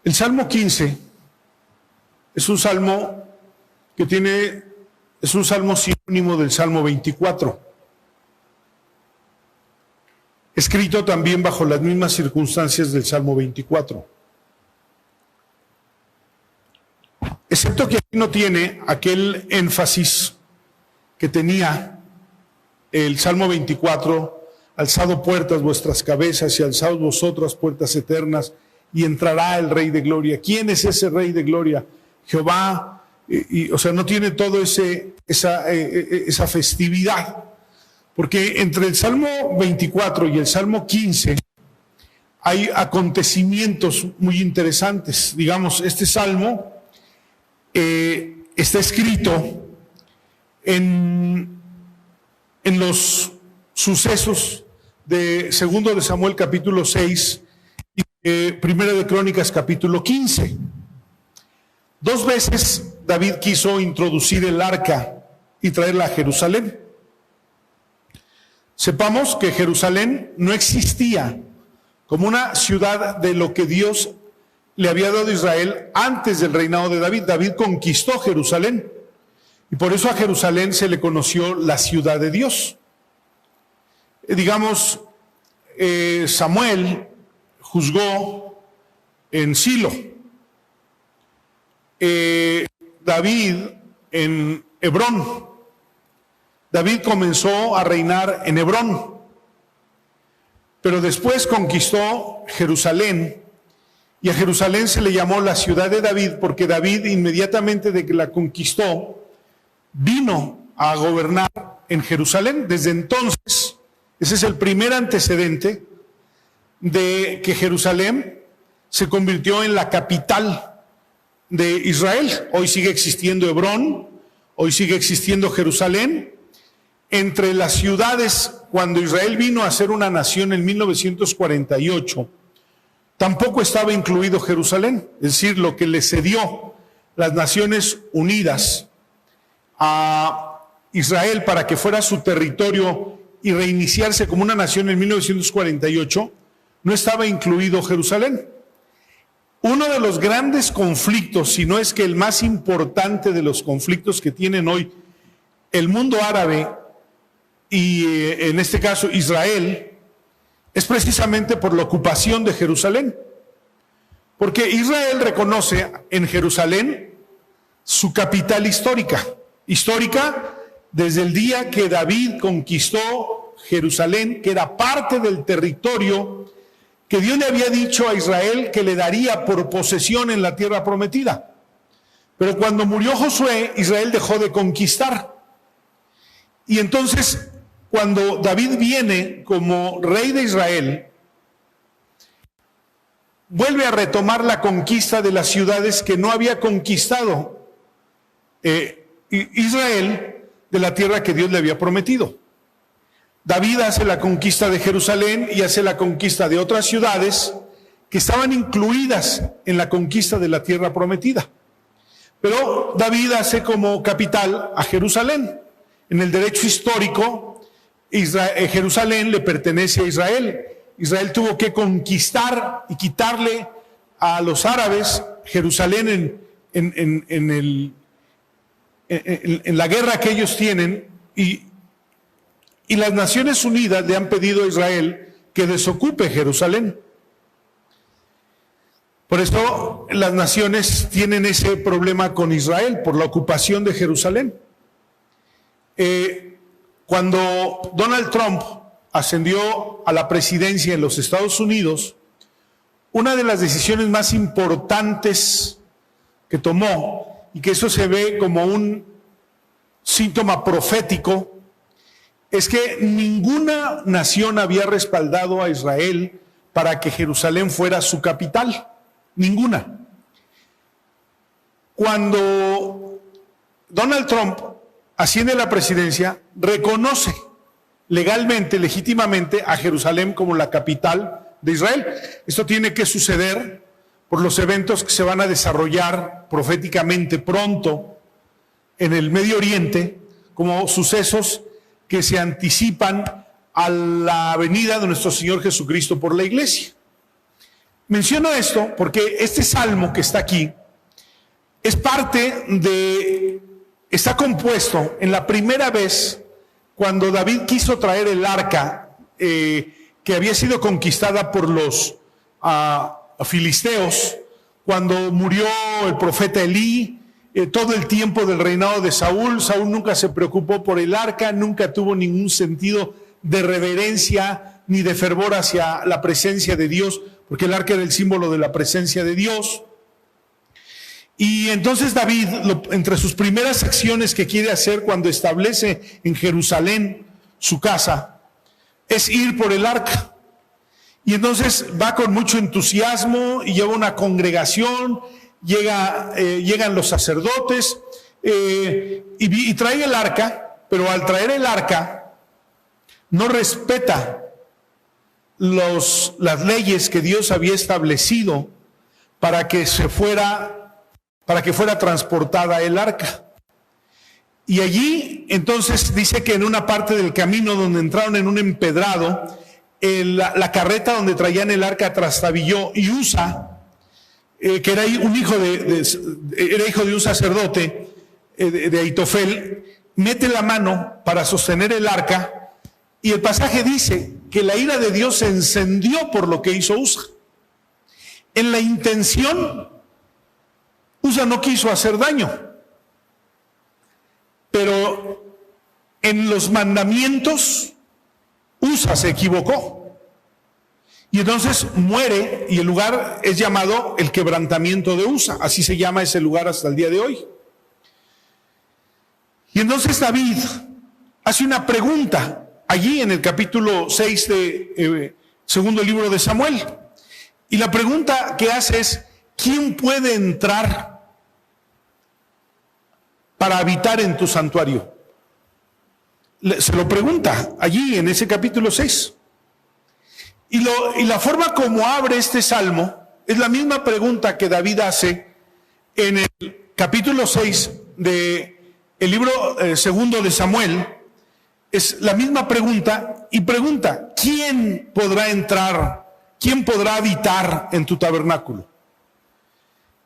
El Salmo 15 es un salmo es un salmo sinónimo del Salmo 24, escrito también bajo las mismas circunstancias del Salmo 24. Excepto que aquí no tiene aquel énfasis que tenía el Salmo 24, alzado puertas vuestras cabezas y alzaos vosotras puertas eternas, y entrará el Rey de Gloria. ¿Quién es ese Rey de Gloria? Jehová. O sea, no tiene todo esa festividad. Porque entre el Salmo 24 y el Salmo 15 hay acontecimientos muy interesantes. Digamos, este salmo está escrito en los sucesos de 2 de Samuel capítulo 6 y 1 de Crónicas capítulo 15. 2 veces David quiso introducir el arca y traerla a Jerusalén. Sepamos que Jerusalén no existía como una ciudad de lo que Dios le había dado a Israel antes del reinado de David. David conquistó Jerusalén y por eso a Jerusalén se le conoció la ciudad de Dios. Digamos, Samuel juzgó en Silo, David en Hebrón. David comenzó a reinar en Hebrón, pero después conquistó Jerusalén, y a Jerusalén se le llamó la ciudad de David, porque David, inmediatamente de que la conquistó, vino a gobernar en Jerusalén. Desde entonces, ese es el primer antecedente de que Jerusalén se convirtió en la capital de Israel. Hoy sigue existiendo Hebrón, hoy sigue existiendo Jerusalén. Entre las ciudades, cuando Israel vino a ser una nación en 1948, tampoco estaba incluido Jerusalén. Es decir, lo que le cedió las Naciones Unidas a Israel para que fuera su territorio y reiniciarse como una nación en 1948, no estaba incluido Jerusalén. Uno de los grandes conflictos, si no es que el más importante de los conflictos que tienen hoy el mundo árabe y en este caso Israel, es precisamente por la ocupación de Jerusalén. Porque Israel reconoce en Jerusalén su capital histórica desde el día que David conquistó Jerusalén, que era parte del territorio que Dios le había dicho a Israel que le daría por posesión en la tierra prometida. Pero cuando murió Josué, Israel dejó de conquistar. Y entonces, cuando David viene como rey de Israel, vuelve a retomar la conquista de las ciudades que no había conquistado Israel de la tierra que Dios le había prometido. David hace la conquista de Jerusalén y hace la conquista de otras ciudades que estaban incluidas en la conquista de la tierra prometida. Pero David hace como capital a Jerusalén. En el derecho histórico, Jerusalén le pertenece a Israel. Israel tuvo que conquistar y quitarle a los árabes Jerusalén en la guerra que ellos tienen, y las Naciones Unidas le han pedido a Israel que desocupe Jerusalén. Por eso las naciones tienen ese problema con Israel, por la ocupación de Jerusalén. Cuando Donald Trump ascendió a la presidencia en los Estados Unidos, una de las decisiones más importantes que tomó, y que eso se ve como un síntoma profético, es que ninguna nación había respaldado a Israel para que Jerusalén fuera su capital. Ninguna. Cuando Donald Trump asciende a la presidencia, reconoce legalmente, legítimamente a Jerusalén como la capital de Israel. Esto tiene que suceder por los eventos que se van a desarrollar proféticamente pronto en el Medio Oriente, como sucesos que se anticipan a la venida de nuestro Señor Jesucristo por la iglesia. Menciono esto porque este salmo que está aquí es está compuesto en la primera vez cuando David quiso traer el arca que había sido conquistada por los filisteos, cuando murió el profeta Elí. Todo el tiempo del reinado de Saúl nunca se preocupó por el arca, nunca tuvo ningún sentido de reverencia ni de fervor hacia la presencia de Dios, porque el arca era el símbolo de la presencia de Dios. Y entonces David, entre sus primeras acciones que quiere hacer cuando establece en Jerusalén su casa, es ir por el arca. Y entonces va con mucho entusiasmo y lleva una congregación. Llegan los sacerdotes y trae el arca, pero al traer el arca no respeta las leyes que Dios había establecido para que fuera transportada el arca. Y allí entonces dice que en una parte del camino donde entraron en un empedrado, la carreta donde traían el arca trastabilló, y Usa, que era hijo de un sacerdote de Ahitofel, mete la mano para sostener el arca, y el pasaje dice que la ira de Dios se encendió por lo que hizo Usa. En la intención, Usa no quiso hacer daño, pero en los mandamientos Usa se equivocó. Y entonces muere, y el lugar es llamado el quebrantamiento de Usa. Así se llama ese lugar hasta el día de hoy. Y entonces David hace una pregunta allí en el capítulo 6 de segundo libro de Samuel. Y la pregunta que hace es: ¿quién puede entrar para habitar en tu santuario? Se lo pregunta allí en ese capítulo 6. Y la forma como abre este salmo es la misma pregunta que David hace en el capítulo 6 del libro segundo de Samuel. Es la misma pregunta, y pregunta: ¿quién podrá entrar? ¿Quién podrá habitar en tu tabernáculo?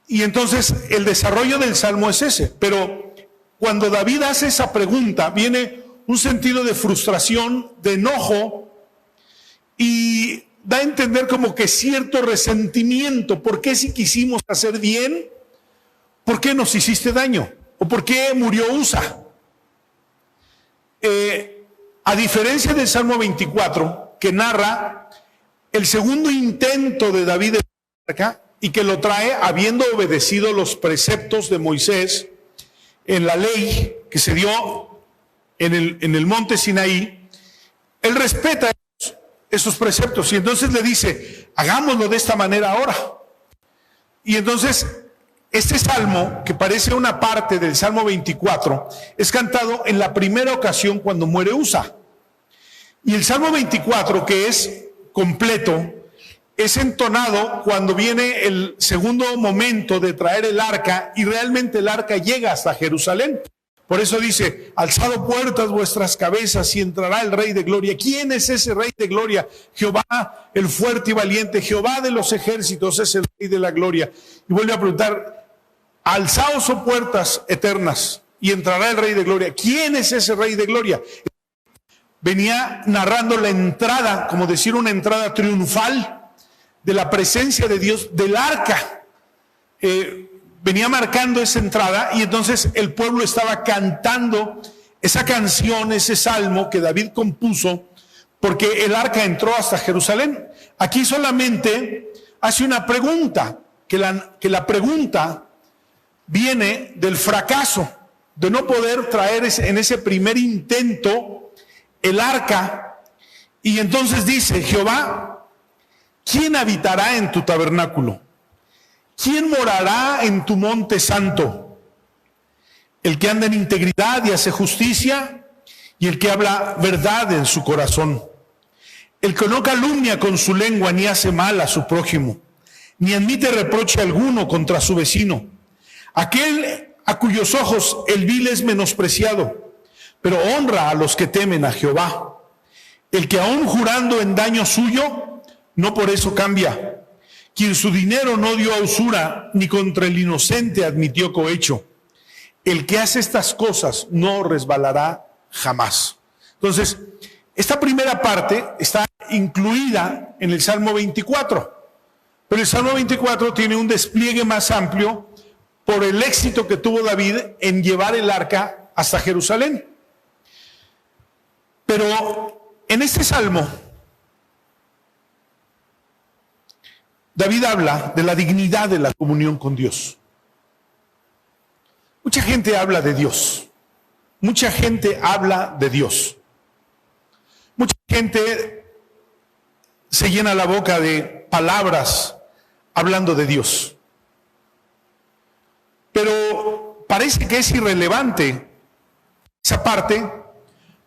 Y entonces el desarrollo del salmo es ese. Pero cuando David hace esa pregunta, viene un sentido de frustración, de enojo, y da a entender como que cierto resentimiento. ¿Por qué, si quisimos hacer bien, por qué nos hiciste daño? ¿O por qué murió Usa? A diferencia del Salmo 24, que narra el segundo intento de David y que lo trae habiendo obedecido los preceptos de Moisés en la ley que se dio en el monte Sinaí, él respeta esos preceptos, y entonces le dice: hagámoslo de esta manera ahora. Y entonces este salmo, que parece una parte del Salmo 24, es cantado en la primera ocasión cuando muere Usa. Y el Salmo 24, que es completo, es entonado cuando viene el segundo momento de traer el arca, y realmente el arca llega hasta Jerusalén. Por eso dice: alzado puertas vuestras cabezas y entrará el Rey de Gloria. ¿Quién es ese Rey de Gloria? Jehová, el fuerte y valiente, Jehová de los ejércitos es el Rey de la Gloria. Y vuelve a preguntar: alzaos, oh puertas eternas, y entrará el Rey de Gloria. ¿Quién es ese Rey de Gloria? Venía narrando la entrada, como decir una entrada triunfal de la presencia de Dios, del arca. Venía marcando esa entrada, y entonces el pueblo estaba cantando esa canción, ese salmo que David compuso, porque el arca entró hasta Jerusalén. Aquí solamente hace una pregunta, que la pregunta viene del fracaso de no poder traer en ese primer intento el arca. Y entonces dice: Jehová, ¿quién habitará en tu tabernáculo? ¿Quién morará en tu monte santo? El que anda en integridad y hace justicia, y el que habla verdad en su corazón. El que no calumnia con su lengua, ni hace mal a su prójimo, ni admite reproche alguno contra su vecino. Aquel a cuyos ojos el vil es menospreciado, pero honra a los que temen a Jehová. El que aún jurando en daño suyo, no por eso cambia. Quien su dinero no dio a usura, ni contra el inocente admitió cohecho. El que hace estas cosas no resbalará jamás. Entonces, esta primera parte está incluida en el Salmo 24. Pero el Salmo 24 tiene un despliegue más amplio por el éxito que tuvo David en llevar el arca hasta Jerusalén. Pero en este Salmo, David habla de la dignidad de la comunión con Dios. Mucha gente habla de Dios. Mucha gente habla de Dios. Mucha gente se llena la boca de palabras hablando de Dios. Pero parece que es irrelevante esa parte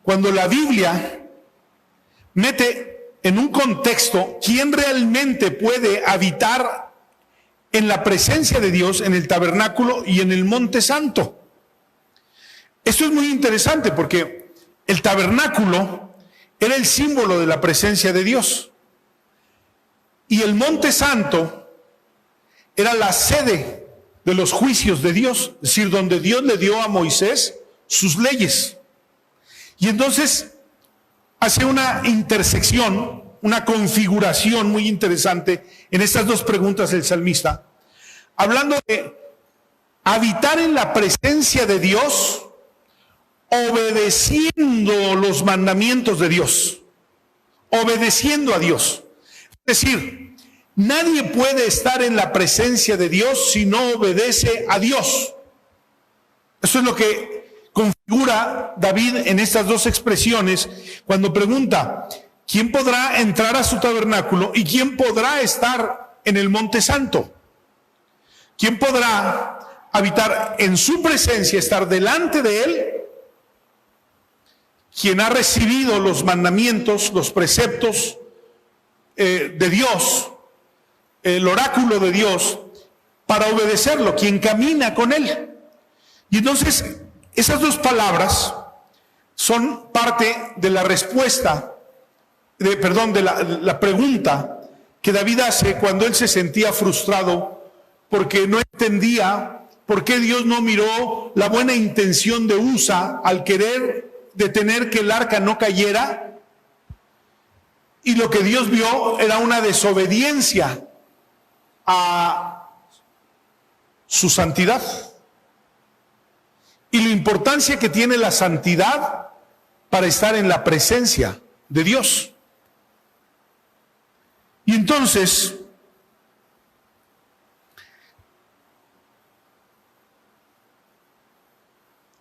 cuando la Biblia mete en un contexto quién realmente puede habitar en la presencia de Dios, en el tabernáculo y en el monte santo. Esto es muy interesante porque el tabernáculo era el símbolo de la presencia de Dios. Y el monte santo era la sede de los juicios de Dios, es decir, donde Dios le dio a Moisés sus leyes. Y entonces hace una intersección, una configuración muy interesante en estas dos preguntas del salmista, hablando de habitar en la presencia de Dios, obedeciendo los mandamientos de Dios, obedeciendo a Dios. Es decir, nadie puede estar en la presencia de Dios si no obedece a Dios. Eso es lo que configura David en estas dos expresiones cuando pregunta, ¿quién podrá entrar a su tabernáculo y quién podrá estar en el monte santo? ¿Quién podrá habitar en su presencia, estar delante de él? Quien ha recibido los mandamientos, los preceptos de Dios, el oráculo de Dios, para obedecerlo, quien camina con él. Y entonces, esas dos palabras son parte de la respuesta, de la pregunta que David hace cuando él se sentía frustrado porque no entendía por qué Dios no miró la buena intención de Usa al querer detener que el arca no cayera, y lo que Dios vio era una desobediencia a su santidad y la importancia que tiene la santidad para estar en la presencia de Dios. Y entonces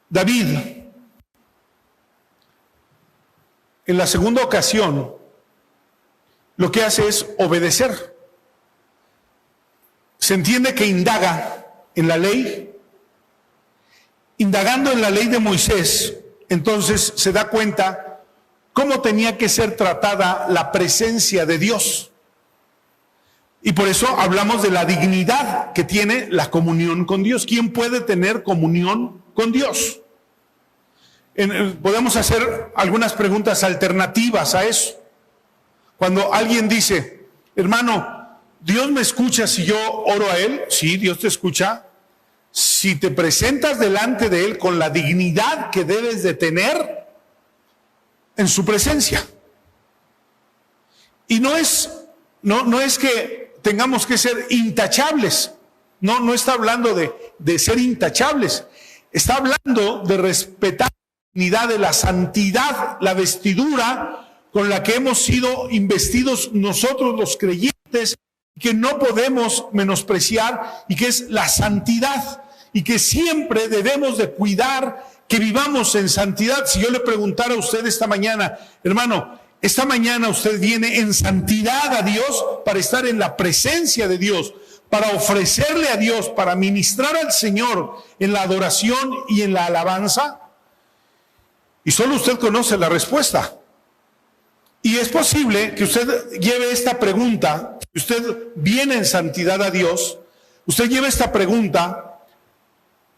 David, en la segunda ocasión, lo que hace es obedecer. Se entiende que indaga en la ley. Indagando en la ley de Moisés, entonces se da cuenta cómo tenía que ser tratada la presencia de Dios. Y por eso hablamos de la dignidad que tiene la comunión con Dios. ¿Quién puede tener comunión con Dios? Podemos hacer algunas preguntas alternativas a eso. Cuando alguien dice, hermano, ¿Dios me escucha si yo oro a Él? Sí, Dios te escucha. Si te presentas delante de Él con la dignidad que debes de tener en su presencia. Y no es que tengamos que ser intachables. No está hablando de ser intachables. Está hablando de respetar la dignidad de la santidad, la vestidura con la que hemos sido investidos nosotros los creyentes, que no podemos menospreciar, y que es la santidad, y que siempre debemos de cuidar que vivamos en santidad. Si yo le preguntara a usted esta mañana, hermano, esta mañana usted viene en santidad a Dios para estar en la presencia de Dios, para ofrecerle a Dios, para ministrar al Señor en la adoración y en la alabanza, y solo usted conoce la respuesta. Y es posible que usted lleve esta pregunta, que usted viene en santidad a Dios, usted lleve esta pregunta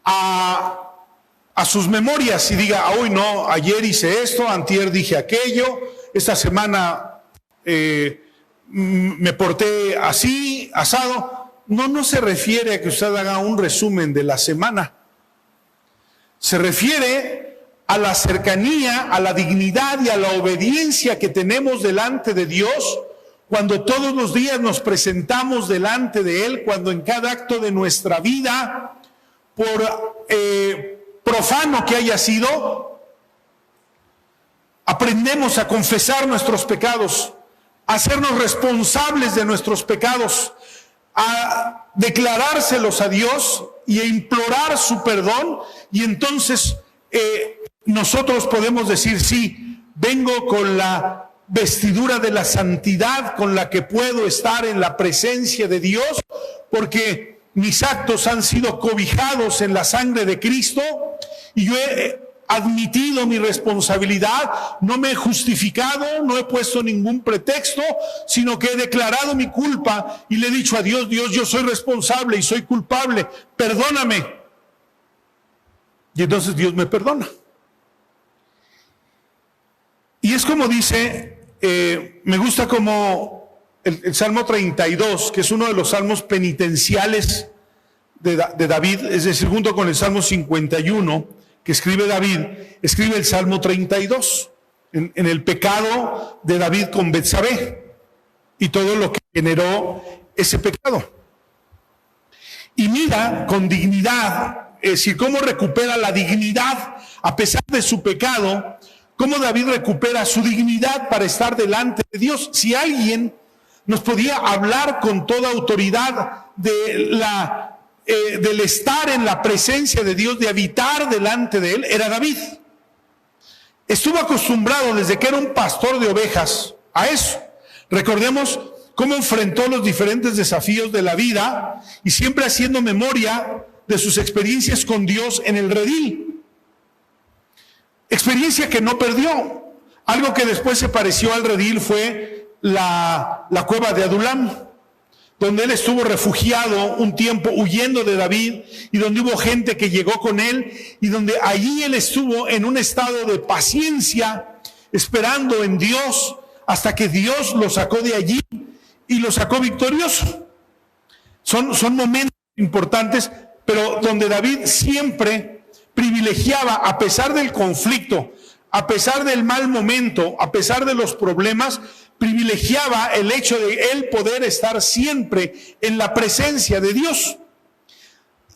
a sus memorias y diga, hoy no, ayer hice esto, antier dije aquello, esta semana me porté así, asado. No se refiere a que usted haga un resumen de la semana. Se refiere a la cercanía, a la dignidad y a la obediencia que tenemos delante de Dios cuando todos los días nos presentamos delante de Él, cuando en cada acto de nuestra vida, por profano que haya sido, aprendemos a confesar nuestros pecados, a hacernos responsables de nuestros pecados, a declarárselos a Dios y a implorar su perdón, y entonces nosotros podemos decir: sí, vengo con la vestidura de la santidad con la que puedo estar en la presencia de Dios, porque mis actos han sido cobijados en la sangre de Cristo y yo he admitido mi responsabilidad, no me he justificado, no he puesto ningún pretexto, sino que he declarado mi culpa y le he dicho a Dios: Dios, yo soy responsable y soy culpable, perdóname. Y entonces Dios me perdona. Y es como dice, me gusta como el Salmo 32, que es uno de los salmos penitenciales de David, es decir, junto con el Salmo 51, que escribe David, escribe el Salmo 32, en el pecado de David con Betsabé y todo lo que generó ese pecado. Y mira con dignidad, es decir, cómo recupera la dignidad a pesar de su pecado, cómo David recupera su dignidad para estar delante de Dios. Si alguien nos podía hablar con toda autoridad del estar en la presencia de Dios, de habitar delante de Él, era David. Estuvo acostumbrado desde que era un pastor de ovejas a eso. Recordemos cómo enfrentó los diferentes desafíos de la vida y siempre haciendo memoria de sus experiencias con Dios en el redil. Experiencia que no perdió. Algo que después se pareció al redil fue la cueva de Adulam, donde él estuvo refugiado un tiempo huyendo de David y donde hubo gente que llegó con él y donde allí él estuvo en un estado de paciencia, esperando en Dios hasta que Dios lo sacó de allí y lo sacó victorioso. Son momentos importantes, pero donde David siempre privilegiaba, a pesar del conflicto, a pesar del mal momento, a pesar de los problemas, privilegiaba el hecho de él poder estar siempre en la presencia de Dios.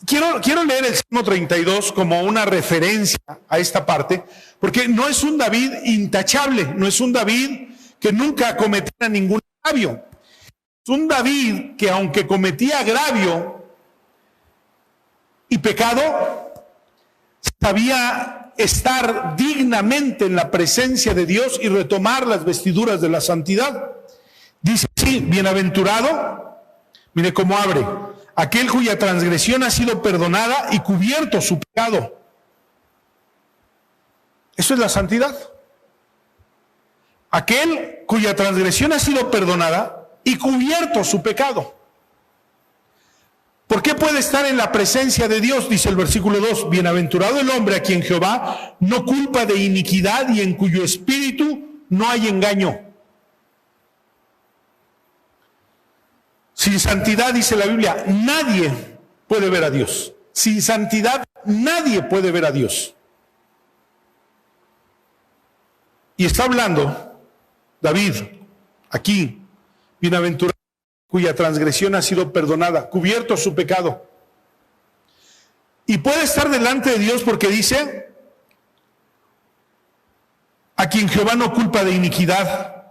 Quiero leer el Salmo 32 como una referencia a esta parte, porque no es un David intachable, no es un David que nunca cometiera ningún agravio. Es un David que, aunque cometía agravio y pecado, sabía estar dignamente en la presencia de Dios y retomar las vestiduras de la santidad. Dice así: bienaventurado, mire cómo abre, aquel cuya transgresión ha sido perdonada y cubierto su pecado. Eso es la santidad. Aquel cuya transgresión ha sido perdonada y cubierto su pecado. ¿Por qué puede estar en la presencia de Dios? Dice el versículo 2, bienaventurado el hombre a quien Jehová no culpa de iniquidad y en cuyo espíritu no hay engaño. Sin santidad, dice la Biblia, nadie puede ver a Dios. Sin santidad, nadie puede ver a Dios. Y está hablando David aquí, bienaventurado, cuya transgresión ha sido perdonada, cubierto su pecado. Y puede estar delante de Dios porque dice: a quien Jehová no culpa de iniquidad.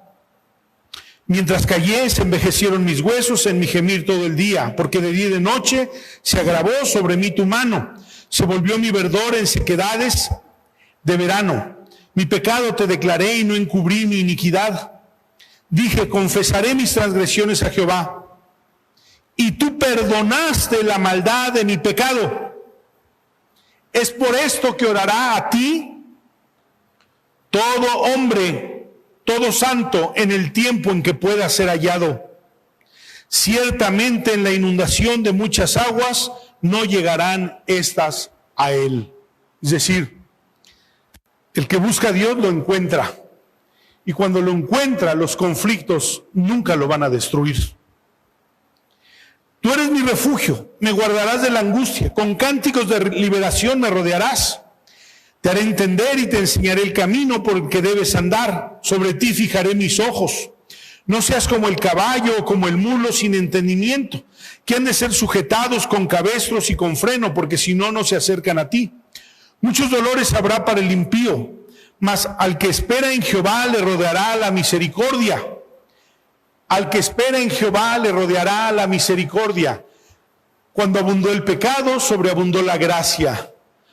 Mientras callé, se envejecieron mis huesos en mi gemir todo el día, porque de día y de noche se agravó sobre mí tu mano, se volvió mi verdor en sequedades de verano. Mi pecado te declaré y no encubrí mi iniquidad. Dije: confesaré mis transgresiones a Jehová, y tú perdonaste la maldad de mi pecado. Es por esto que orará a ti todo hombre, todo santo, en el tiempo en que pueda ser hallado. Ciertamente en la inundación de muchas aguas no llegarán estas a él. Es decir, el que busca a Dios lo encuentra. y cuando lo encuentra, los conflictos nunca lo van a destruir. Tú eres mi refugio, me guardarás de la angustia, con cánticos de liberación me rodearás. Te haré entender y te enseñaré el camino por el que debes andar. Sobre ti fijaré mis ojos. No seas como el caballo o como el mulo sin entendimiento, que han de ser sujetados con cabestros y con freno, porque si no, no se acercan a ti. Muchos dolores habrá para el impío, mas al que espera en Jehová le rodeará la misericordia. Al que espera en Jehová le rodeará la misericordia. Cuando abundó el pecado, sobreabundó la gracia.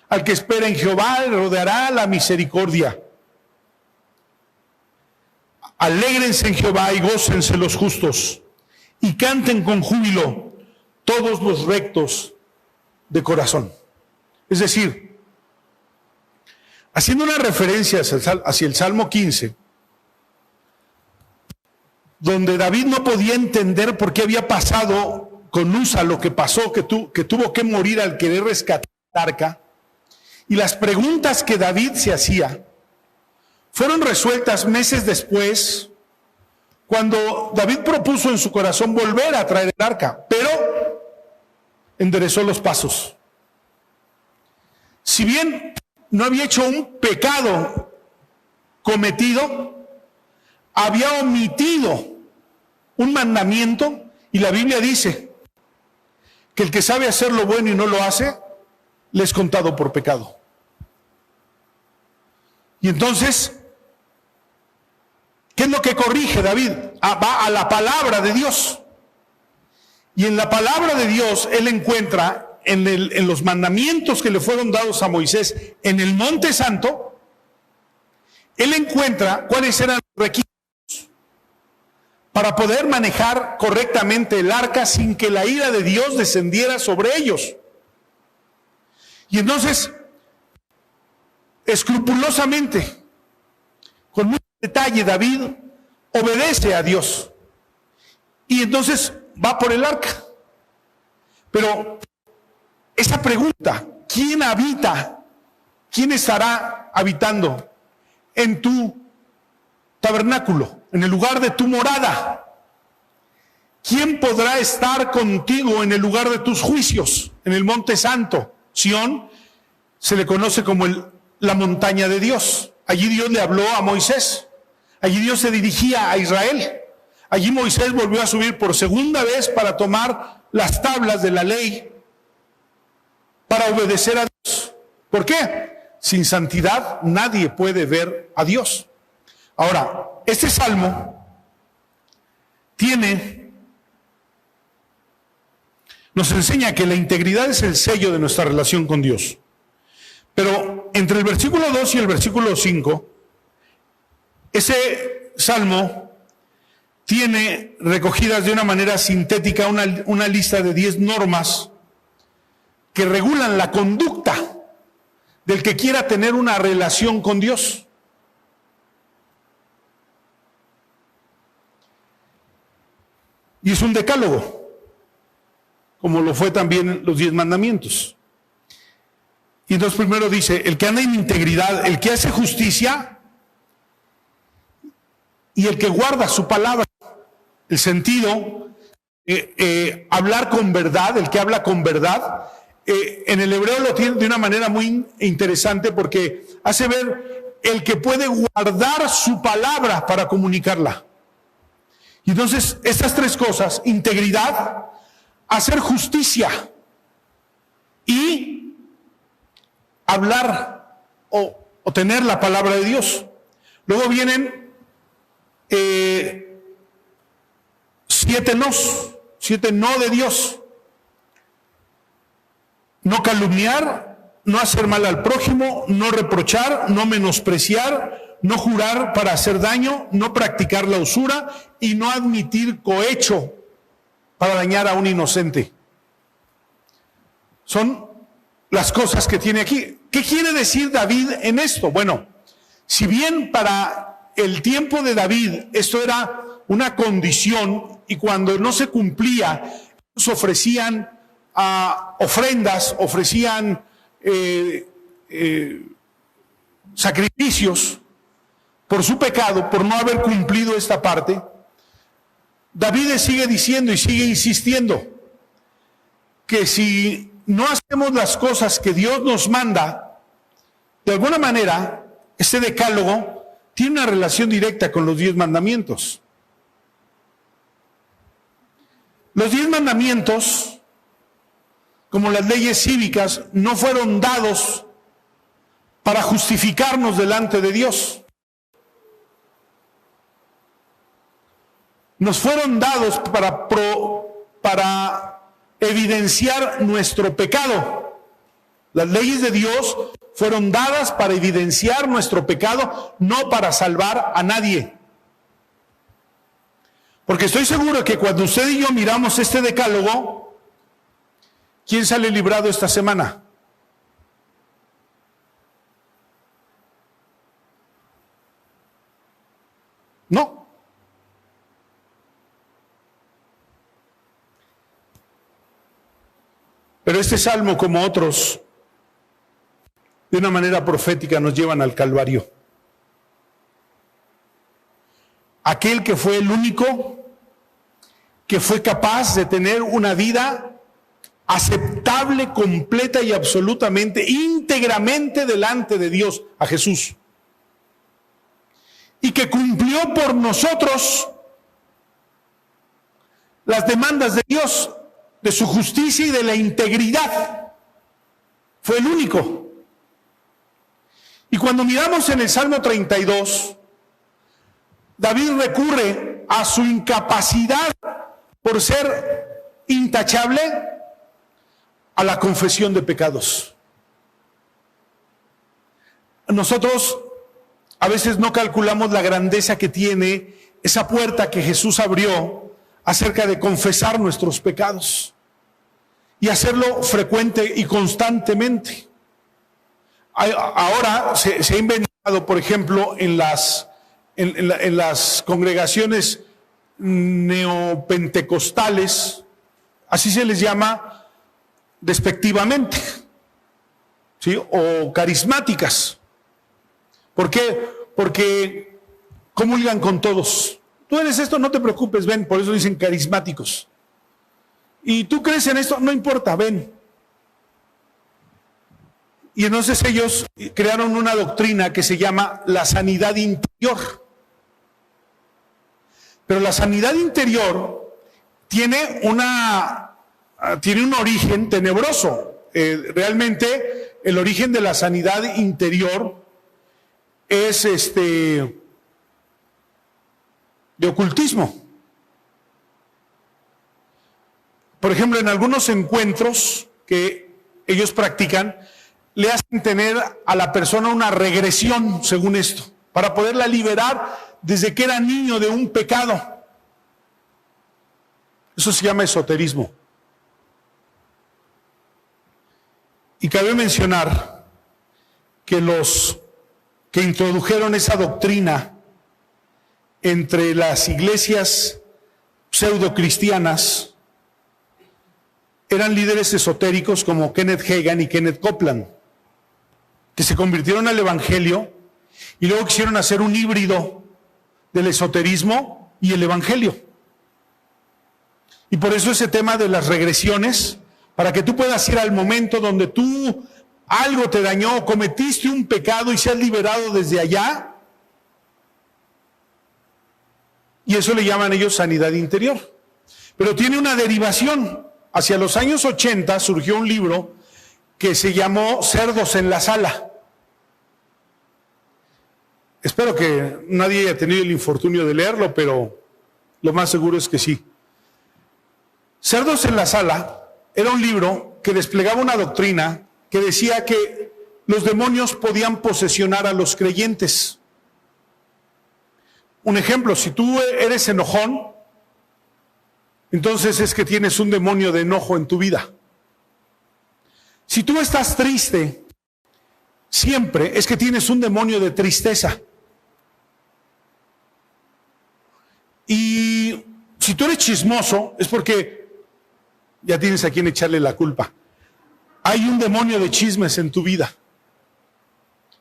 Al que espera en Jehová le rodeará la misericordia. Alégrense en Jehová y gócense los justos, y canten con júbilo todos los rectos de corazón. Es decir, haciendo una referencia hacia el Salmo 15, donde David no podía entender por qué había pasado con Usa lo que pasó, que tuvo que morir al querer rescatar el arca, y las preguntas que David se hacía fueron resueltas meses después, cuando David propuso en su corazón volver a traer el arca, pero enderezó los pasos. Si bien no había hecho un pecado cometido, había omitido un mandamiento, y la Biblia dice que el que sabe hacer lo bueno y no lo hace, le es contado por pecado. Y entonces, ¿qué es lo que corrige David? Va a la palabra de Dios. Y en la palabra de Dios, él encuentra en los mandamientos que le fueron dados a Moisés en el Monte Santo, él encuentra cuáles eran los requisitos para poder manejar correctamente el arca sin que la ira de Dios descendiera sobre ellos. Y entonces, escrupulosamente, con mucho detalle, David obedece a Dios. Y entonces va por el arca. Pero esa pregunta, ¿quién habita? ¿Quién estará habitando en tu tabernáculo, en el lugar de tu morada? ¿Quién podrá estar contigo en el lugar de tus juicios, en el Monte Santo? Sión se le conoce como la montaña de Dios. Allí Dios le habló a Moisés. Allí Dios se dirigía a Israel. Allí Moisés volvió a subir por segunda vez para tomar las tablas de la ley, para obedecer a Dios. ¿Por qué? Sin santidad nadie puede ver a Dios. Ahora, este salmo nos enseña que la integridad es el sello de nuestra relación con Dios. Pero entre el versículo 2 y el versículo 5, ese salmo tiene recogidas de una manera sintética una lista de 10 normas que regulan la conducta del que quiera tener una relación con Dios. Y es un decálogo, como lo fue también los 10 mandamientos. Y entonces primero dice, el que anda en integridad, el que hace justicia y el que guarda su palabra. El sentido, hablar con verdad, el que habla con verdad, en el hebreo lo tiene de una manera muy interesante porque hace ver el que puede guardar su palabra para comunicarla. Y entonces, estas tres cosas, integridad, hacer justicia y hablar o tener la palabra de Dios. Luego vienen 7 no de Dios. No calumniar, no hacer mal al prójimo, no reprochar, no menospreciar, no jurar para hacer daño, no practicar la usura y no admitir cohecho para dañar a un inocente. Son las cosas que tiene aquí. ¿Qué quiere decir David en esto? Bueno, si bien para el tiempo de David esto era una condición y cuando no se cumplía, ellos ofrecían ofrendas, ofrecían sacrificios por su pecado, por no haber cumplido esta parte, David sigue diciendo y sigue insistiendo que si no hacemos las cosas que Dios nos manda, de alguna manera, este decálogo tiene una relación directa con los 10 mandamientos. Los 10 mandamientos, como las leyes cívicas, no fueron dados para justificarnos delante de Dios. Nos fueron dados para evidenciar nuestro pecado. Las leyes de Dios fueron dadas para evidenciar nuestro pecado, no para salvar a nadie. Porque estoy seguro que cuando usted y yo miramos este decálogo, ¿quién sale librado esta semana? No. Pero este salmo, como otros, de una manera profética nos llevan al Calvario. Aquel que fue el único que fue capaz de tener una vida aceptable, completa y absolutamente, íntegramente delante de Dios, a Jesús. Y que cumplió por nosotros las demandas de Dios, de su justicia y de la integridad. Fue el único. Y cuando miramos en el Salmo 32, David recurre a su incapacidad por ser intachable a la confesión de pecados. Nosotros a veces no calculamos la grandeza que tiene esa puerta que Jesús abrió acerca de confesar nuestros pecados y hacerlo frecuente y constantemente. Ahora se ha inventado, por ejemplo, en las congregaciones neopentecostales, así se les llama despectivamente, ¿sí? O carismáticas. ¿Por qué? Porque comulgan con todos. Tú eres esto, no te preocupes, ven, por eso dicen carismáticos. Y tú crees en esto, no importa, ven. Y entonces ellos crearon una doctrina que se llama la sanidad interior. Pero la sanidad interior tiene un origen tenebroso. Realmente el origen de la sanidad interior es de ocultismo. Por ejemplo, en algunos encuentros que ellos practican, le hacen tener a la persona una regresión, según esto, para poderla liberar desde que era niño de un pecado. Eso se llama esoterismo. Y cabe mencionar que los que introdujeron esa doctrina entre las iglesias pseudocristianas eran líderes esotéricos como Kenneth Hagin y Kenneth Copeland, que se convirtieron al evangelio y luego quisieron hacer un híbrido del esoterismo y el evangelio. Y por eso ese tema de las regresiones, para que tú puedas ir al momento donde tú algo te dañó, cometiste un pecado y seas liberado desde allá, y eso le llaman ellos sanidad interior. Pero tiene una derivación. Hacia los años 80 surgió un libro que se llamó Cerdos en la Sala. Espero que nadie haya tenido el infortunio de leerlo, pero lo más seguro es que sí. Cerdos en la Sala era un libro que desplegaba una doctrina que decía que los demonios podían posesionar a los creyentes. Un ejemplo, si tú eres enojón, entonces es que tienes un demonio de enojo en tu vida. Si tú estás triste, siempre es que tienes un demonio de tristeza. Y si tú eres chismoso, es porque ya tienes a quien echarle la culpa. Hay un demonio de chismes en tu vida.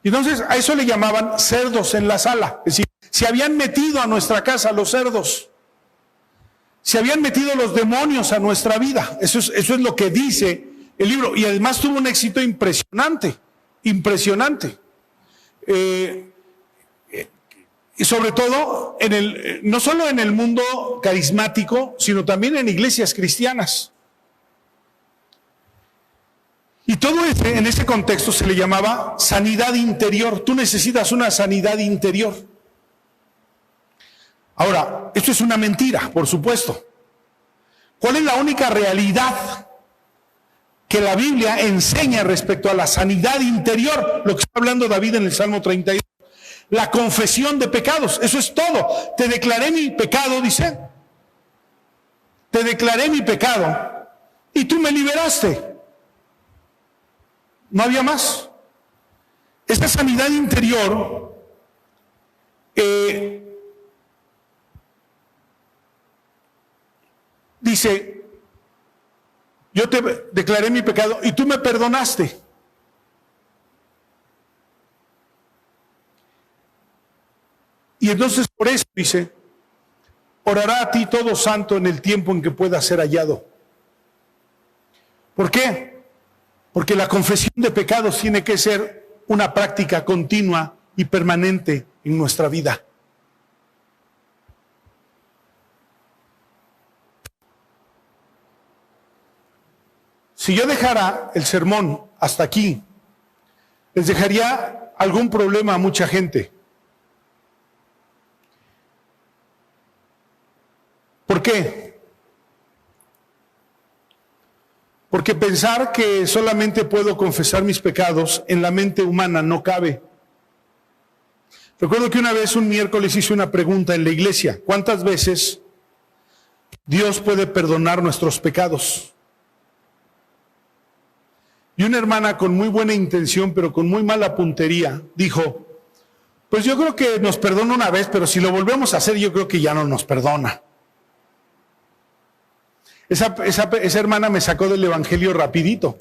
Y entonces a eso le llamaban cerdos en la sala. Es decir, se habían metido a nuestra casa los cerdos. Se habían metido los demonios a nuestra vida. Eso es lo que dice el libro. Y además tuvo un éxito impresionante. Impresionante. Y sobre todo, no solo en el mundo carismático, sino también en iglesias cristianas. Y todo en ese contexto se le llamaba sanidad interior. Tú necesitas una sanidad interior. Ahora, esto es una mentira, por supuesto. ¿Cuál es la única realidad que la Biblia enseña respecto a la sanidad interior? Lo que está hablando David en el Salmo 32. La confesión de pecados, eso es todo. Te declaré mi pecado, dice. Te declaré mi pecado y tú me liberaste. No había más. Esta sanidad interior dice, yo te declaré mi pecado y tú me perdonaste. Y entonces por eso dice, orará a ti todo santo en el tiempo en que pueda ser hallado. ¿Por qué? Porque la confesión de pecados tiene que ser una práctica continua y permanente en nuestra vida. Si yo dejara el sermón hasta aquí, les dejaría algún problema a mucha gente. ¿Por qué? Porque pensar que solamente puedo confesar mis pecados en la mente humana no cabe. Recuerdo que una vez, un miércoles, hice una pregunta en la iglesia. ¿Cuántas veces Dios puede perdonar nuestros pecados? Y una hermana con muy buena intención, pero con muy mala puntería, dijo, pues yo creo que nos perdona una vez, pero si lo volvemos a hacer, yo creo que ya no nos perdona. Esa hermana me sacó del evangelio rapidito.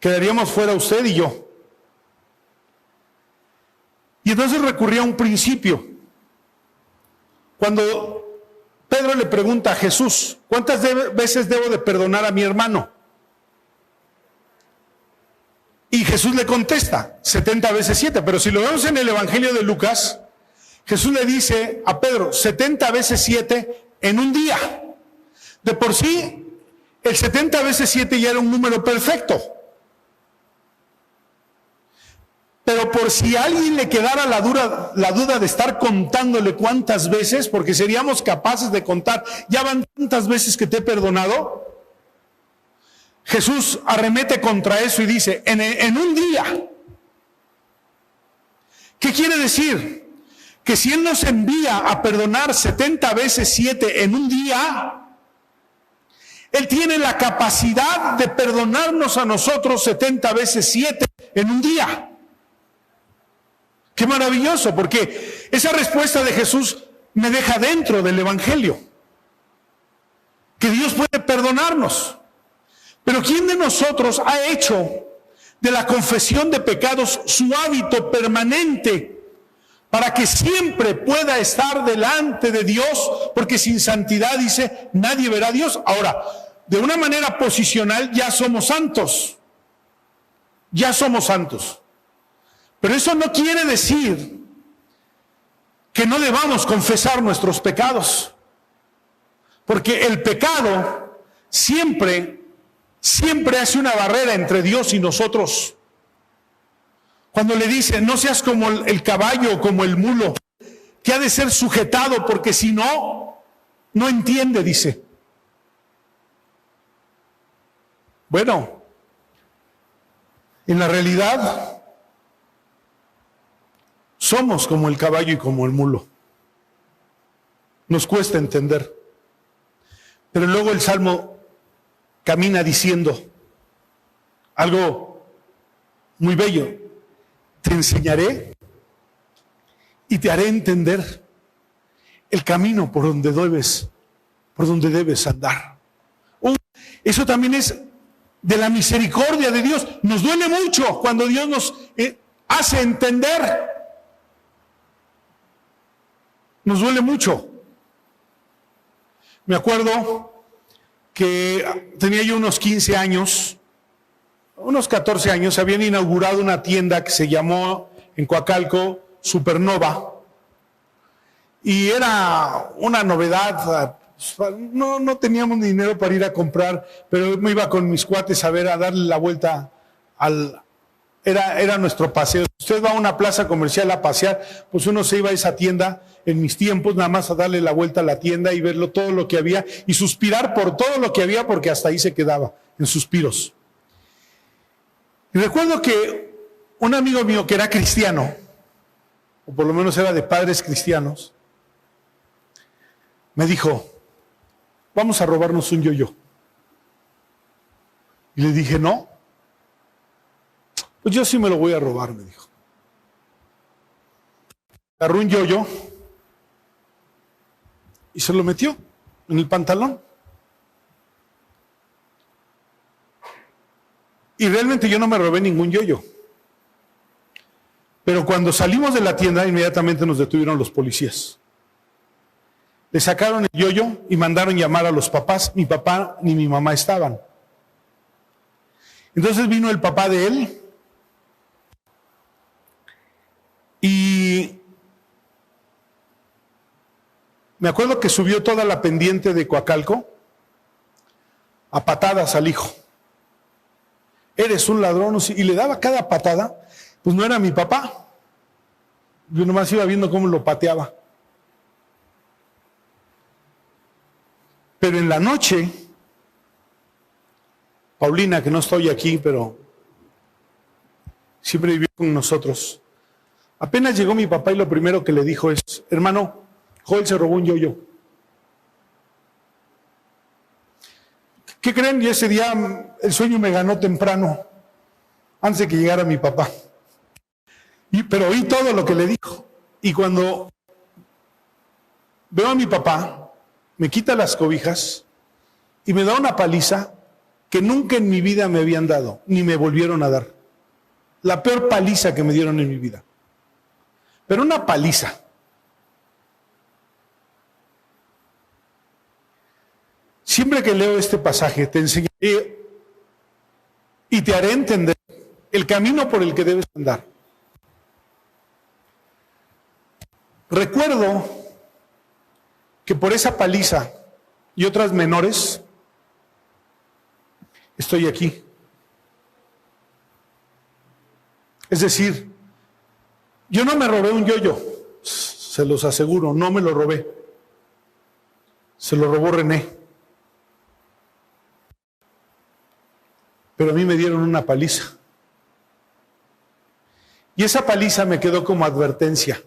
Quedaríamos fuera usted y yo. Y entonces recurrí a un principio. Cuando Pedro le pregunta a Jesús, ¿cuántas veces debo de perdonar a mi hermano? Y Jesús le contesta, 70 veces 7. Pero si lo vemos en el evangelio de Lucas, Jesús le dice a Pedro, 70 veces 7 en un día. De por sí, el 70 veces 7 ya era un número perfecto. Pero por si a alguien le quedara la duda de estar contándole cuántas veces, porque seríamos capaces de contar, ya van tantas veces que te he perdonado, Jesús arremete contra eso y dice, en un día. ¿Qué quiere decir? Que si Él nos envía a perdonar 70 veces 7 en un día, Él tiene la capacidad de perdonarnos a nosotros 70 veces 7 en un día. Qué maravilloso, porque esa respuesta de Jesús me deja dentro del evangelio. Que Dios puede perdonarnos. Pero ¿quién de nosotros ha hecho de la confesión de pecados su hábito permanente para que siempre pueda estar delante de Dios? Porque sin santidad, dice, nadie verá a Dios. Ahora, de una manera posicional ya somos santos. Ya somos santos. Pero eso no quiere decir que no debamos confesar nuestros pecados. Porque el pecado siempre hace una barrera entre Dios y nosotros. Cuando le dice, no seas como el caballo o como el mulo, que ha de ser sujetado, porque si no, no entiende, dice. Bueno, en la realidad, somos como el caballo y como el mulo. Nos cuesta entender. Pero luego el Salmo camina diciendo algo muy bello. Te enseñaré y te haré entender el camino por donde debes andar. Eso también es de la misericordia de Dios. Nos duele mucho cuando Dios nos hace entender. Nos duele mucho. Me acuerdo que tenía yo unos 15 años, unos 14 años, habían inaugurado una tienda que se llamó en Coacalco Supernova. Y era una novedad. No teníamos dinero para ir a comprar, pero me iba con mis cuates a darle la vuelta era nuestro paseo. Usted va a una plaza comercial a pasear, pues uno se iba a esa tienda en mis tiempos, nada más a darle la vuelta a la tienda y verlo todo lo que había y suspirar por todo lo que había, porque hasta ahí se quedaba, en suspiros. Y recuerdo que un amigo mío que era cristiano, o por lo menos era de padres cristianos, me dijo: vamos a robarnos un yo-yo. Y le dije: no, pues yo sí me lo voy a robar, me dijo. Agarró un yo-yo y se lo metió en el pantalón. Y realmente yo no me robé ningún yo-yo. Pero cuando salimos de la tienda, inmediatamente nos detuvieron los policías. Le sacaron el yo-yo y mandaron llamar a los papás. Mi papá ni mi mamá estaban. Entonces vino el papá de él y me acuerdo que subió toda la pendiente de Coacalco a patadas al hijo. Eres un ladrón, y le daba cada patada. Pues no era mi papá. Yo nomás iba viendo cómo lo pateaba. Pero en la noche, Paulina, que no estoy aquí, pero siempre vivió con nosotros, apenas llegó mi papá y lo primero que le dijo es: hermano, Joel se robó un yo-yo. ¿Qué creen? Y ese día el sueño me ganó temprano, antes de que llegara mi papá. Pero oí todo lo que le dijo. Y cuando veo a mi papá, me quita las cobijas y me da una paliza que nunca en mi vida me habían dado, ni me volvieron a dar. La peor paliza que me dieron en mi vida. Pero una paliza. Siempre que leo este pasaje, te enseñaré y te haré entender el camino por el que debes andar. Recuerdo que por esa paliza y otras menores, estoy aquí. Es decir, yo no me robé un yo-yo, se los aseguro, no me lo robé. Se lo robó René. Pero a mí me dieron una paliza. Y esa paliza me quedó como advertencia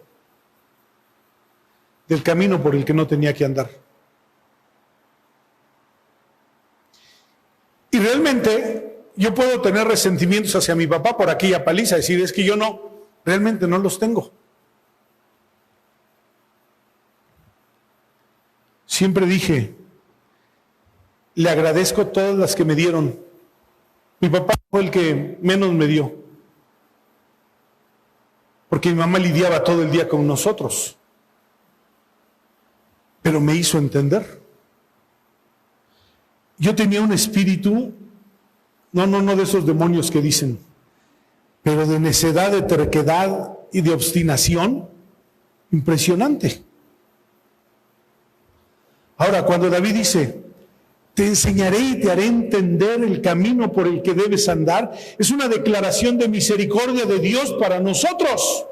del camino por el que no tenía que andar. Y realmente yo puedo tener resentimientos hacia mi papá por aquella paliza, decir, es que yo realmente no los tengo. Siempre dije, le agradezco todas las que me dieron. Mi papá fue el que menos me dio, porque mi mamá lidiaba todo el día con nosotros, pero me hizo entender. Yo tenía un espíritu, no de esos demonios que dicen, pero de necedad, de terquedad y de obstinación impresionante. Ahora, cuando David dice, te enseñaré y te haré entender el camino por el que debes andar, es una declaración de misericordia de Dios para nosotros.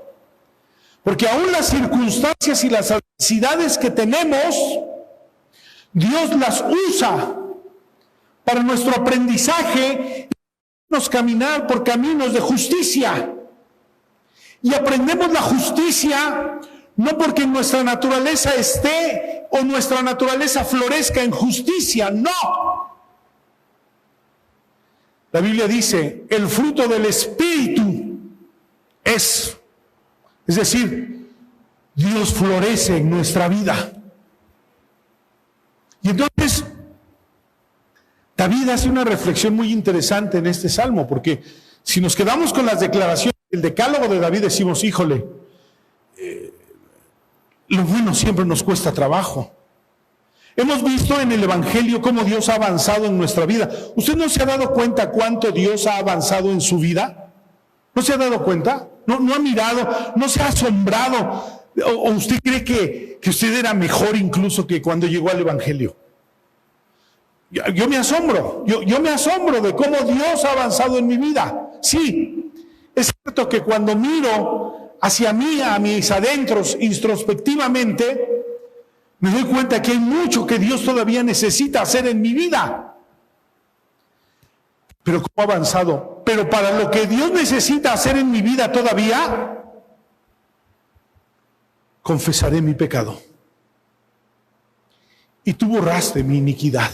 Porque aún las circunstancias y las adversidades que tenemos, Dios las usa para nuestro aprendizaje, y caminar por caminos de justicia. Y aprendemos la justicia no porque nuestra naturaleza esté o nuestra naturaleza florezca en justicia, no. La Biblia dice, el fruto del Espíritu es decir, Dios florece en nuestra vida. Y entonces, también David hace una reflexión muy interesante en este salmo, porque si nos quedamos con las declaraciones del decálogo de David, decimos, híjole, lo bueno siempre nos cuesta trabajo. Hemos visto en el Evangelio cómo Dios ha avanzado en nuestra vida. ¿Usted no se ha dado cuenta cuánto Dios ha avanzado en su vida? ¿No se ha dado cuenta? ¿No ha mirado? ¿No se ha asombrado? ¿O usted cree que usted era mejor incluso que cuando llegó al Evangelio? Yo me asombro. Yo me asombro de cómo Dios ha avanzado en mi vida. Sí, es cierto que cuando miro hacia mí, a mis adentros, introspectivamente, me doy cuenta que hay mucho que Dios todavía necesita hacer en mi vida. Pero ¿cómo ha avanzado? Pero para lo que Dios necesita hacer en mi vida todavía, confesaré mi pecado. Y tú borraste mi iniquidad.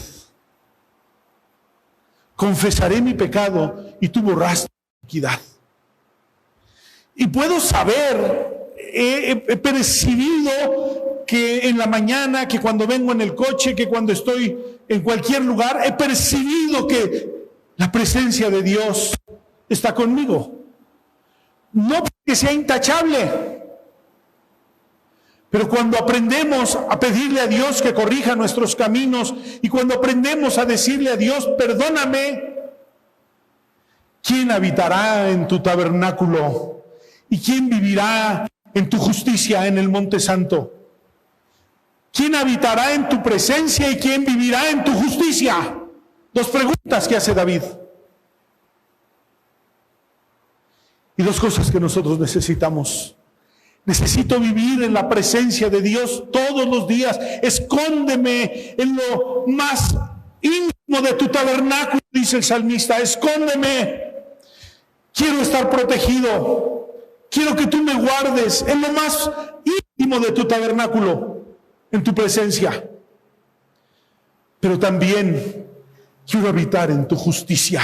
Confesaré mi pecado y tú borraste mi iniquidad. Y puedo saber, he percibido que en la mañana, que cuando vengo en el coche, que cuando estoy en cualquier lugar, he percibido que la presencia de Dios está conmigo. No porque sea intachable, pero cuando aprendemos a pedirle a Dios que corrija nuestros caminos y cuando aprendemos a decirle a Dios, perdóname, ¿quién habitará en tu tabernáculo? ¿Y quién vivirá en tu justicia en el Monte Santo? ¿Quién habitará en tu presencia y quién vivirá en tu justicia? Dos preguntas que hace David. Y dos cosas que nosotros necesitamos. Necesito vivir en la presencia de Dios todos los días. Escóndeme en lo más íntimo de tu tabernáculo, dice el salmista. Escóndeme. Quiero estar protegido. Quiero que tú me guardes en lo más íntimo de tu tabernáculo, en tu presencia. Pero también quiero habitar en tu justicia.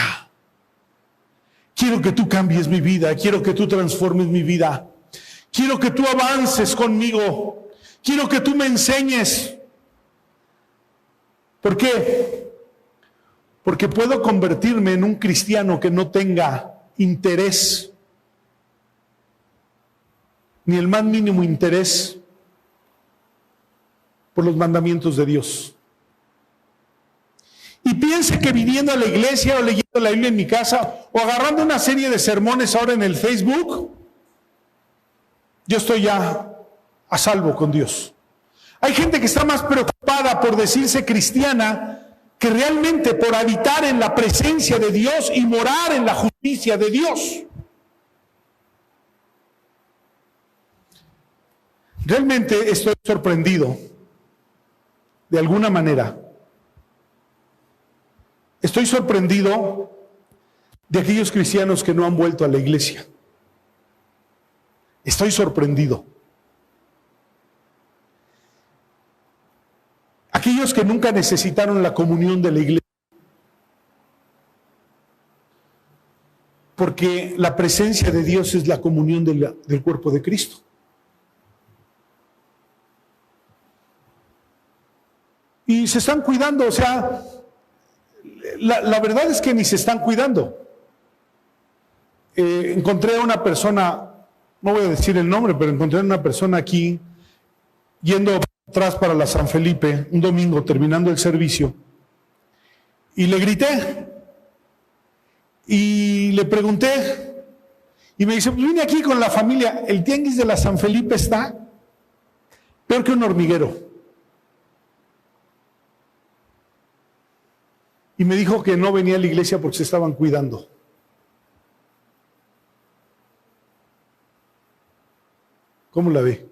Quiero que tú cambies mi vida. Quiero que tú transformes mi vida. Quiero que tú avances conmigo. Quiero que tú me enseñes. ¿Por qué? Porque puedo convertirme en un cristiano que no tenga interés, ni el más mínimo interés por los mandamientos de Dios. Y piense que viniendo a la iglesia o leyendo la Biblia en mi casa o agarrando una serie de sermones ahora en el Facebook, yo estoy ya a salvo con Dios. Hay gente que está más preocupada por decirse cristiana que realmente por habitar en la presencia de Dios y morar en la justicia de Dios. Realmente estoy sorprendido, de alguna manera. Estoy sorprendido de aquellos cristianos que no han vuelto a la iglesia. Estoy sorprendido. Aquellos que nunca necesitaron la comunión de la iglesia. Porque la presencia de Dios es la comunión del cuerpo de Cristo. Y se están cuidando, o sea, la verdad es que ni se están cuidando. Encontré a una persona, no voy a decir el nombre, pero encontré a una persona aquí, yendo atrás para la San Felipe, un domingo terminando el servicio, y le grité, y le pregunté, y me dice, pues vine aquí con la familia, el tianguis de la San Felipe está peor que un hormiguero. Y me dijo que no venía a la iglesia porque se estaban cuidando. ¿Cómo la ve?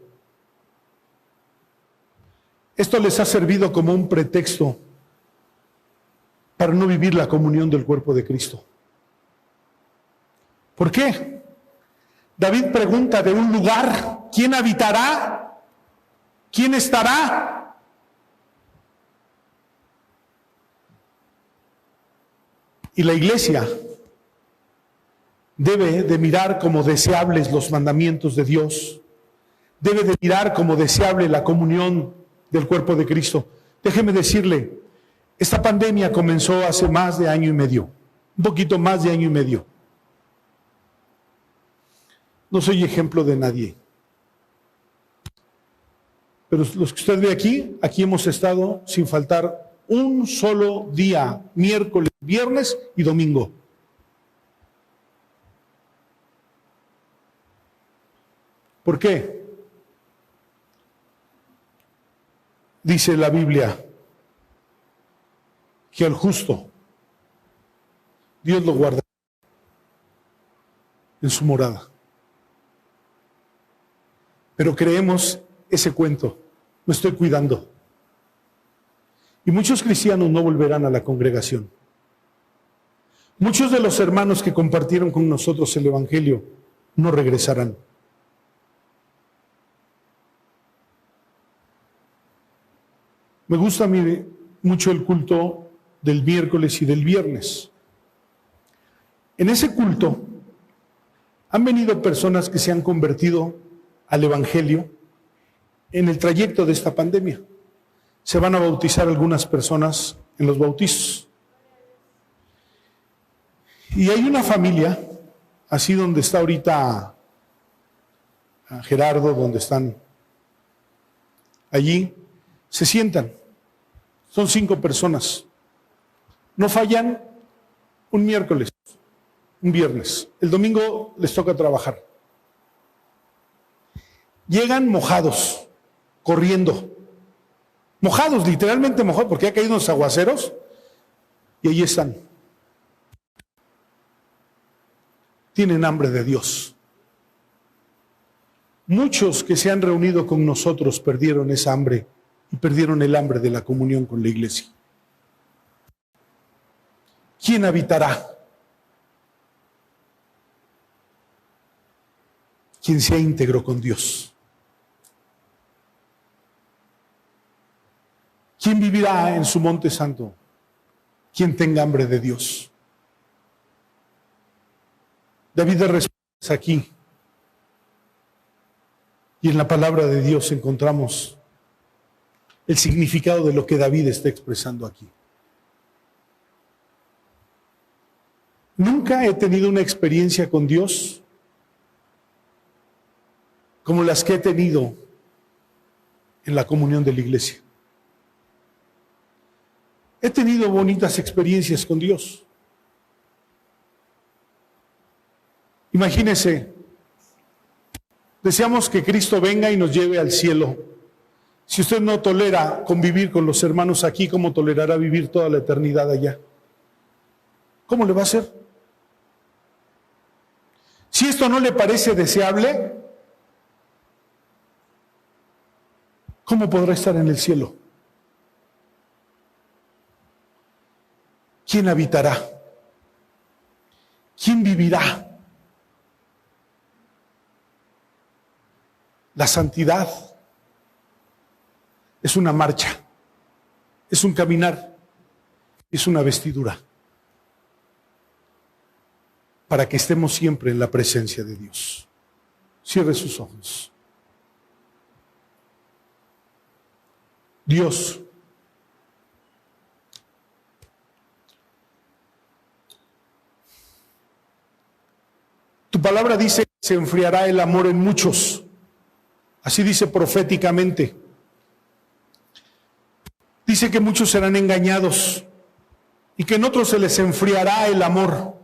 Esto les ha servido como un pretexto para no vivir la comunión del cuerpo de Cristo. ¿Por qué? David pregunta de un lugar, ¿quién habitará? ¿Quién estará? Y la iglesia debe de mirar como deseables los mandamientos de Dios. Debe de mirar como deseable la comunión del cuerpo de Cristo. Déjeme decirle, Esta pandemia comenzó hace más de año y medio, un poquito más de año y medio. No soy ejemplo de nadie. Pero los que usted ve aquí hemos estado sin faltar un solo día, miércoles, viernes y domingo. ¿Por qué? Dice la Biblia que al justo Dios lo guarda en su morada. Pero creemos ese cuento, me estoy cuidando. Y muchos cristianos no volverán a la congregación. Muchos de los hermanos que compartieron con nosotros el Evangelio no regresarán. Me gusta a mí mucho el culto del miércoles y del viernes. En ese culto han venido personas que se han convertido al Evangelio en el trayecto de esta pandemia. Se van a bautizar algunas personas en los bautizos. Y hay una familia, así donde está ahorita Gerardo, donde están allí, se sientan. Son 5 personas. No fallan un miércoles, un viernes. El domingo les toca trabajar. Llegan mojados, corriendo. Mojados, literalmente mojados, porque ha caído unos aguaceros y allí están. Tienen hambre de Dios. Muchos que se han reunido con nosotros perdieron esa hambre y perdieron el hambre de la comunión con la iglesia. ¿Quién habitará? Quien sea íntegro con Dios. ¿Quién vivirá en su monte santo? Quien tenga hambre de Dios. David de respuestas aquí. Y en la palabra de Dios encontramos el significado de lo que David está expresando aquí. Nunca he tenido una experiencia con Dios como las que he tenido en la comunión de la iglesia. He tenido bonitas experiencias con Dios. Imagínese, deseamos que Cristo venga y nos lleve al cielo. Si usted no tolera convivir con los hermanos aquí, ¿cómo tolerará vivir toda la eternidad allá? ¿Cómo le va a hacer? Si esto no le parece deseable, ¿cómo podrá estar en el cielo? ¿Quién habitará? ¿Quién vivirá? La santidad es una marcha, es un caminar, es una vestidura para que estemos siempre en la presencia de Dios. Cierre sus ojos. Dios, tu palabra dice que se enfriará el amor en muchos. Así dice proféticamente. Dice que muchos serán engañados y que en otros se les enfriará el amor.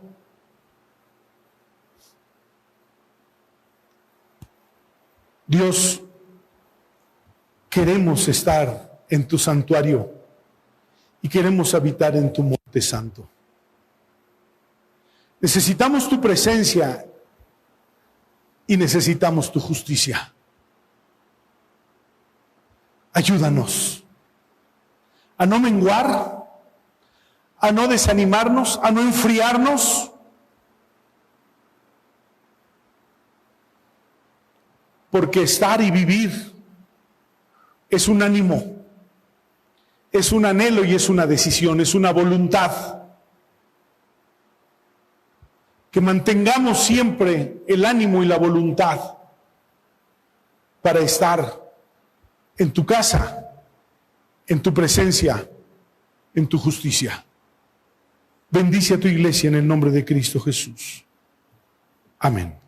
Dios, queremos estar en tu santuario y queremos habitar en tu monte santo. Necesitamos tu presencia y necesitamos tu justicia. Ayúdanos a no menguar, a no desanimarnos, a no enfriarnos, porque estar y vivir es un ánimo, es un anhelo y es una decisión, es una voluntad. Que mantengamos siempre el ánimo y la voluntad para estar en tu casa, en tu presencia, en tu justicia. Bendice a tu iglesia en el nombre de Cristo Jesús. Amén.